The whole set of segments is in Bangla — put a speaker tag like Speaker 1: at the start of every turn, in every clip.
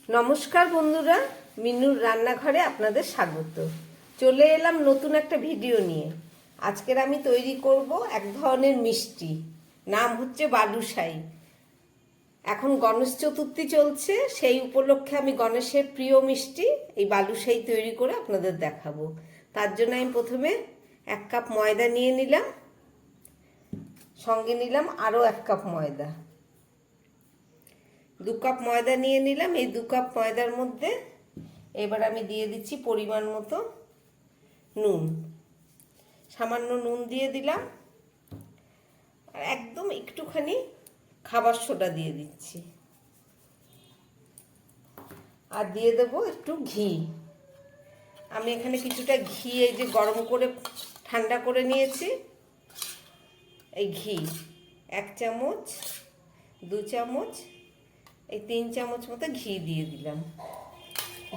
Speaker 1: নমস্কার বন্ধুরা, মিনুর রান্নাঘরে আপনাদের স্বাগত। চলে এলাম নতুন একটা ভিডিও নিয়ে। আজকের আমি তৈরি করব এক ধরনের মিষ্টি, নাম হচ্ছে বালুশাহী। এখন গণেশ চতুর্থী চলছে, সেই উপলক্ষে আমি গণেশের প্রিয় মিষ্টি এই বালুশাহী তৈরি করে আপনাদের দেখাবো। তার জন্য আমি প্রথমে 1 কাপ ময়দা নিয়ে নিলাম, সঙ্গে নিলাম আরও 1 কাপ ময়দা। 2 কাপ ময়দা নিয়ে নিলাম। এই 2 কাপ ময়দার মধ্যে এবার আমি দিয়ে দিচ্ছি পরিমাণ মতো নুন। সামান্য নুন দিয়ে দিলাম, আর একদম একটুখানি খাবার সোডা দিয়ে দিচ্ছি, আর দিয়ে দেবো একটু ঘি। আমি এখানে কিছুটা ঘি এই যে গরম করে ঠান্ডা করে নিয়েছি। এই ঘি 1 চামচ, 2 চামচ, এই 3 চামচ মতো ঘি দিয়ে দিলাম।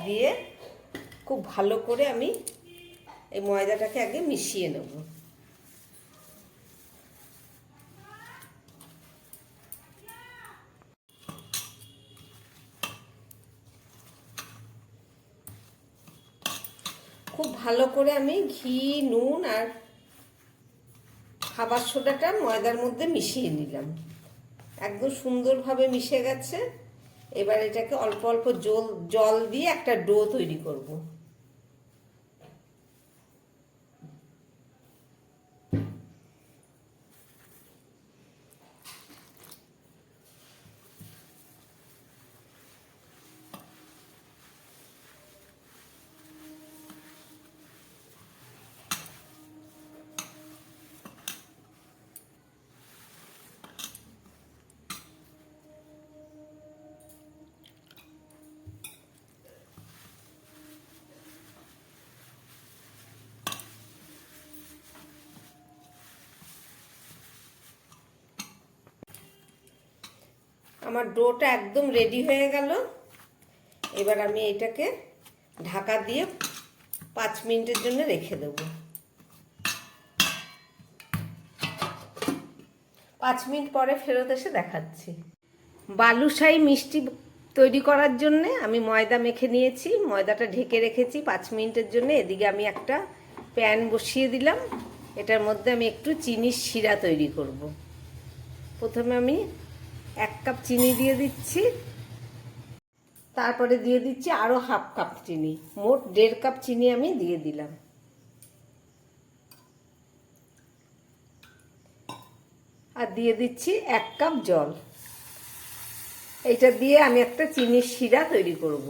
Speaker 1: দিয়ে খুব ভালো করে আমি এই ময়দাটাকে আগে মিশিয়ে নেব। খুব ভালো করে আমি ঘি, নুন আর খাবার সোডাটা ময়দার মধ্যে মিশিয়ে নিলাম। একদম সুন্দরভাবে মিশে গেছে। এবার এটাকে অল্প অল্প জল দিয়ে একটা ডো তৈরি করব। আমার ডোটা একদম রেডি হয়ে গেল। এবার আমি এটাকে ঢাকা দিয়ে 5 মিনিটের জন্য রেখে দেব। 5 মিনিট পরে ফেরত এসে দেখাচ্ছি। বালুশাহী মিষ্টি তৈরি করার জন্য আমি ময়দা মেখে নিয়েছি, ময়দাটা ঢেকে রেখেছি 5 মিনিটের জন্য। এদিকে আমি একটা প্যান বসিয়ে দিলাম। এটার মধ্যে আমি একটু চিনির শিরা তৈরি করব। প্রথমে আমি 1 কাপ চিনি দিয়ে দিচ্ছি, তারপরে দিয়ে দিচ্ছি আরও ½ কাপ চিনি। মোট 1.5 কাপ চিনি আমি দিয়ে দিলাম। আর দিয়ে দিচ্ছি 1 কাপ জল। এইটা দিয়ে আমি একটা চিনির শিরা তৈরি করব।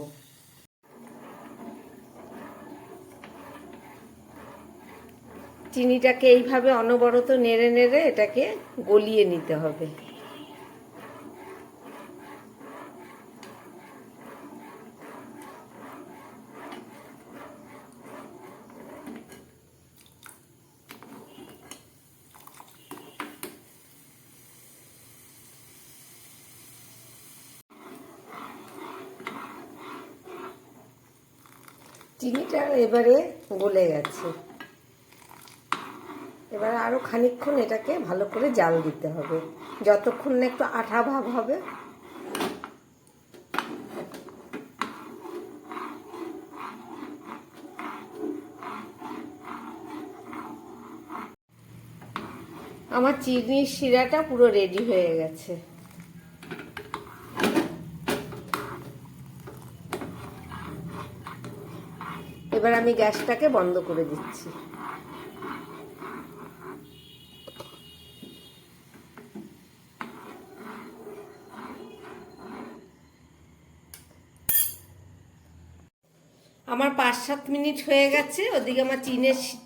Speaker 1: চিনিটাকে এইভাবে অনবরত নেড়ে নেড়ে এটাকে গলিয়ে নিতে হবে। চিনিটা এবারে গলে গেছে। এবার আরও খানিকক্ষণ এটাকে ভালো করে জাল দিতে হবে, যতক্ষণ না একটু আঠা ভাব হবে। আমার চিনির শিরাটা পুরো রেডি হয়ে গেছে। এবার আমি গ্যাসটাকে বন্ধ করে দিচ্ছি। আমার 5-7 মিনিট হয়ে গেছে। ওদিকে আমার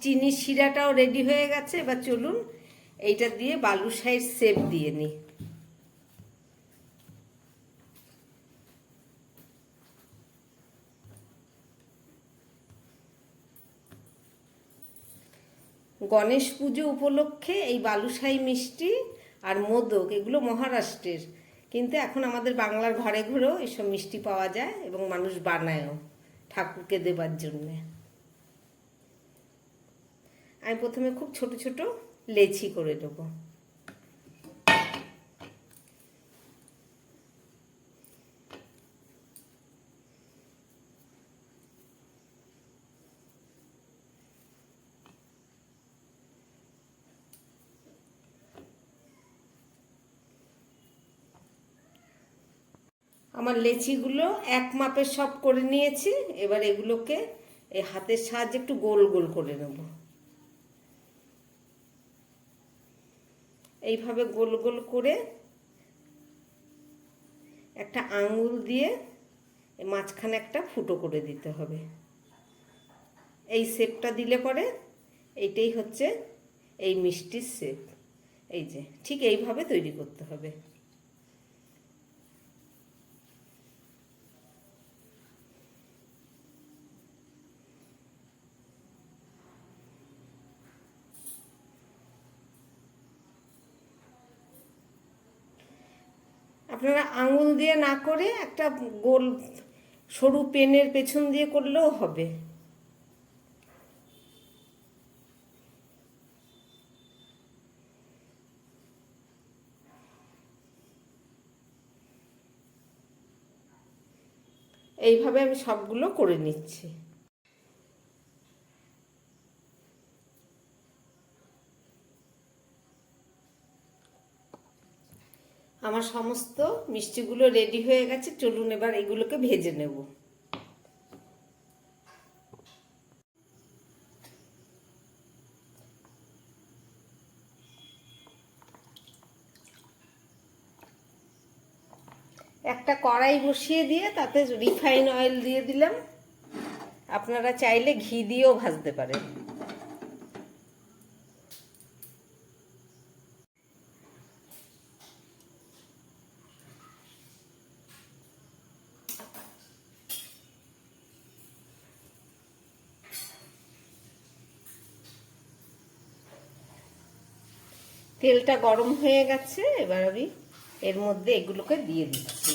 Speaker 1: চিনির শিরাটাও রেডি হয়ে গেছে। এবার চলুন এইটা দিয়ে বালুশাহীর শেপ দিয়ে নিই। গণেশ পুজো উপলক্ষে এই বালুশাহী মিষ্টি আর মোদক এগুলো মহারাষ্ট্রের, কিন্তু এখন আমাদের বাংলার ঘরে ঘরেও এসব মিষ্টি পাওয়া যায় এবং মানুষ বানায়ও ঠাকুরকে দেবার জন্যে। আমি প্রথমে খুব ছোট ছোট লেচি করে দেব। আমার লেচিগুলো এক মাপের সব করে নিয়েছি। এবার এগুলোকে এই হাতের সাহায্যে একটু গোল গোল করে নেব। এইভাবে গোল গোল করে একটা আঙুল দিয়ে মাঝখানে একটা ফুটো করে দিতে হবে। এই শেপটা দিলে পরে এইটাই হচ্ছে এই মিষ্টির শেপ। এই যে ঠিক এইভাবে তৈরি করতে হবে। আপনারা আঙুল দিয়ে না করে একটা গোল সরু পেনের পেছন দিয়ে করলেও হবে। এইভাবে আমি সবগুলো করে নিচ্ছি। আমার সমস্ত মিষ্টিগুলো রেডি হয়ে গেছে। চলুন এবার এগুলোকে ভেজে নেব। একটা কড়াই বসিয়ে দিয়ে তাতে রিফাইন অয়েল দিয়ে দিলাম। আপনারা চাইলে ঘি দিয়েও ভাজতে পারেন। তেলটা গরম হয়ে গেছে। এবার আমি এর মধ্যে এগুলোকে দিয়ে দিচ্ছি।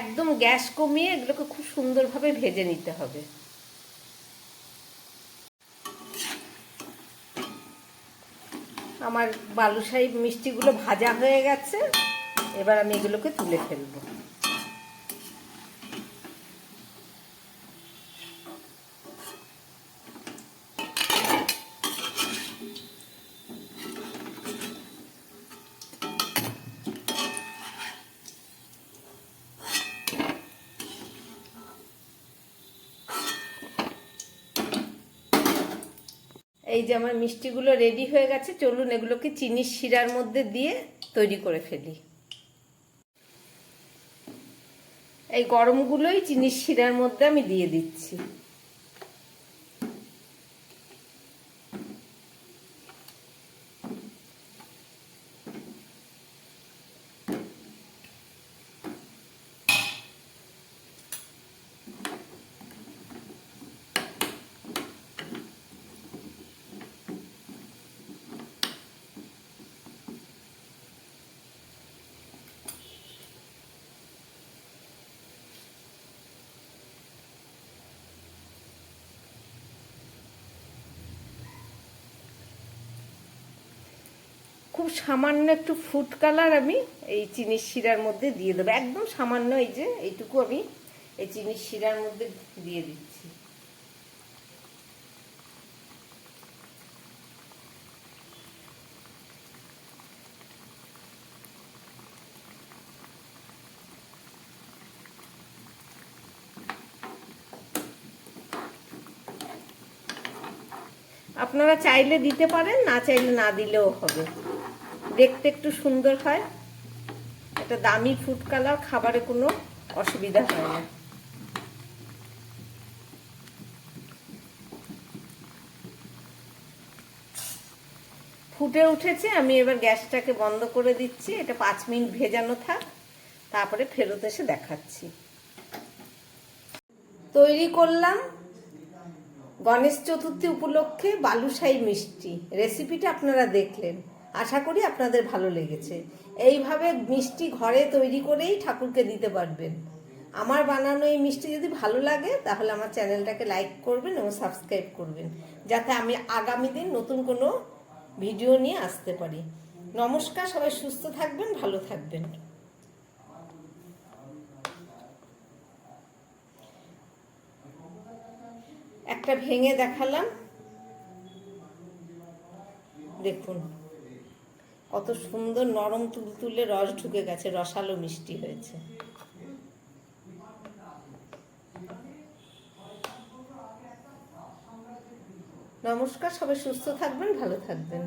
Speaker 1: একদম গ্যাস কমিয়ে এগুলোকে খুব সুন্দরভাবে ভেজে নিতে হবে। আমার বালুশাহী মিষ্টিগুলো ভাজা হয়ে গেছে। এবার আমি এগুলোকে তুলে ফেলবো। এই যে আমার মিষ্টিগুলো রেডি হয়ে গেছে। চলুন এগুলোকে চিনির শিরার মধ্যে দিয়ে তৈরি করে ফেলি। এই গরমগুলোই চিনির শিরার মধ্যে আমি দিয়ে দিচ্ছি। খুব সামান্য একটু ফুড কালার আমি এই চিনির শিরার মধ্যে দিয়ে দেবো, একদম সামান্য, এই যে এইটুকু আমি এই চিনির শিরার মধ্যে দিয়ে দিচ্ছি। আপনারা চাইলে দিতে পারেন, না চাইলে না দিলেও হবে, দেখতে একটু সুন্দর হয়। এটা দামি ফুড কালার, খাবারে কোনো অসুবিধা হয় না। ফুটে উঠেছে, আমি এবার গ্যাসটাকে বন্ধ করে দিচ্ছি। এটা 5 মিনিট ভেজানো থাক, তারপরে ফেরত এসে দেখাচ্ছি। তৈরি করলাম গণেশ চতুর্থী উপলক্ষে বালুশাহী মিষ্টি। রেসিপিটা আপনারা দেখলেন, আশা করি আপনাদের ভালো লেগেছে। এইভাবে মিষ্টি ঘরে তৈরি করেই ঠাকুরকে দিতে পারবেন। আমার বানানো এই মিষ্টি যদি ভালো লাগে তাহলে আমার চ্যানেলটাকে লাইক করবেন এবং সাবস্ক্রাইব করবেন, যাতে আমি আগামী দিন নতুন কোনো ভিডিও নিয়ে আসতে পারি। নমস্কার, সবাই সুস্থ থাকবেন, ভালো থাকবেন। একটা ভেঙে দেখালাম, দেখুন কত সুন্দর নরম তুলতুলে রস ঢুকে গেছে, রসালো মিষ্টি হয়েছে। নমস্কার, সবাই সুস্থ থাকবেন, ভালো থাকবেন।